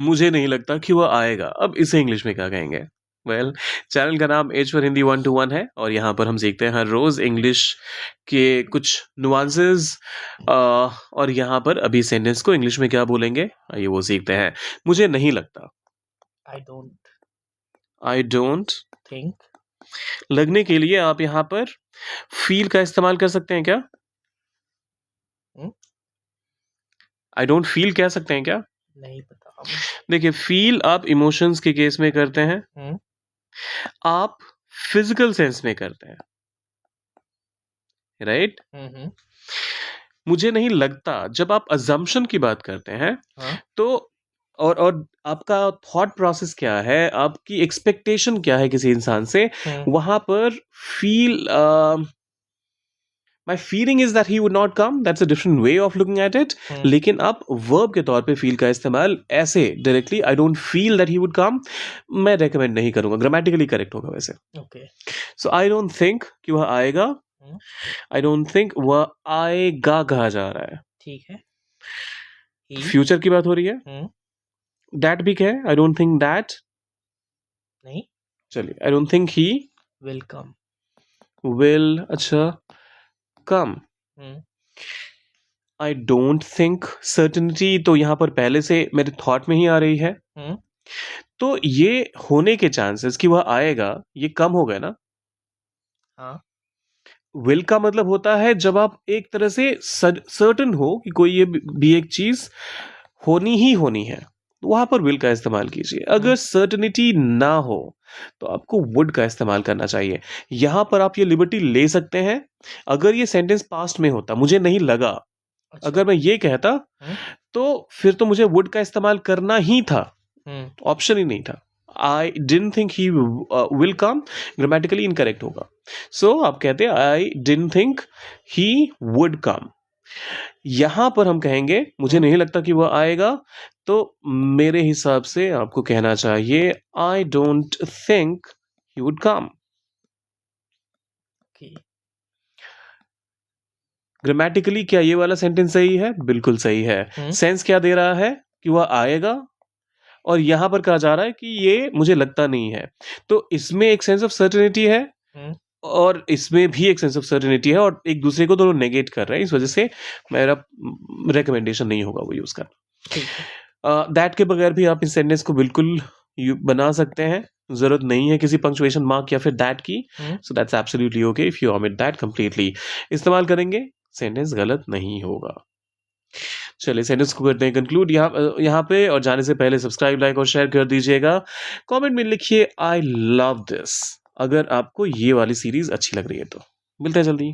मुझे नहीं लगता कि वो आएगा। अब इसे इंग्लिश में क्या कहेंगे? वेल, चैनल का नाम एज फॉर हिंदी 1 to 1 है और यहाँ पर हम सीखते हैं हर रोज इंग्लिश के कुछ नुआंसेस और यहाँ पर अभी सेंटेंस को इंग्लिश में क्या बोलेंगे आइए वो सीखते हैं। मुझे नहीं लगता, I don't I don't. think. लगने के लिए आप यहाँ पर फील का इस्तेमाल कर सकते हैं क्या? हम्म? आई डोंट फील कह सकते हैं क्या? नहीं पता। देखिए, फील आप इमोशंस के केस में करते हैं, आप फिजिकल सेंस में करते हैं, राइट? मुझे नहीं लगता जब आप अजम्पशन की बात करते हैं हाँ? तो और आपका थॉट प्रोसेस क्या है, आपकी एक्सपेक्टेशन क्या है किसी इंसान से, वहां पर feel my feeling is that he would not come, that's a different way of looking at it. लेकिन आप वर्ब के तौर पे फील का इस्तेमाल ऐसे directly I don't feel that he would come मैं रेकमेंड नहीं करूंगा, ग्रामेटिकली करेक्ट होगा वैसे। Okay. So I don't think कि वह आएगा, आई डोंट थिंक वह आएगा कहा जा रहा है। ठीक है। फ्यूचर की बात हो रही है, दैट भी है, आई डोंट थिंक दैट, नहीं, चलिए I don't think he will come. Will, अच्छा कम, आई डोंट थिंक सर्टेनिटी तो यहाँ पर पहले से मेरे थॉट में ही आ रही है, तो ये होने के चांसेस कि वह आएगा ये कम हो गए ना। हाँ। विल का मतलब होता है जब आप एक तरह से सर्टन हो कि कोई ये भी एक चीज होनी ही होनी है, वहां पर विल का इस्तेमाल कीजिए। अगर सर्टनिटी ना हो तो आपको वुड का इस्तेमाल करना चाहिए। यहां पर आप ये लिबर्टी ले सकते हैं। अगर ये सेंटेंस पास्ट में होता, मुझे नहीं लगा, अच्छा। अगर मैं ये कहता तो फिर तो मुझे वुड का इस्तेमाल करना ही था, ऑप्शन ही नहीं था। I didn't think he will come grammatically incorrect होगा। सो आप कहते हैं I didn't think he would come. यहां पर हम कहेंगे मुझे नहीं लगता कि वह आएगा, तो मेरे हिसाब से आपको कहना चाहिए I don't think he would come. Grammatically क्या ये वाला सेंटेंस सही है? बिल्कुल सही है। सेंस क्या दे रहा है कि वह आएगा, और यहां पर कहा जा रहा है कि ये मुझे लगता नहीं है। तो इसमें एक सेंस ऑफ सर्टेनिटी है और इसमें भी एक सेंस ऑफ सर्टेनिटी है, और एक दूसरे को दोनों नेगेट कर रहे हैं। इस वजह से मेरा रिकमेंडेशन नहीं होगा वो यूज करना। दैट के बगैर भी आप इस सेंटेंस को बिल्कुल बना सकते हैं, जरूरत नहीं है किसी पंक्चुएशन मार्क या फिर दैट की। So that's absolutely okay if you omit that completely. इस्तेमाल करेंगे, सेंटेंस गलत नहीं होगा। चलिए सेंटेंस को करते हैं कंक्लूड यहाँ पे, और जाने से पहले सब्सक्राइब, लाइक और शेयर कर दीजिएगा। कमेंट में लिखिए आई लव दिस अगर आपको ये वाली सीरीज अच्छी लग रही है तो। मिलते हैं जल्दी।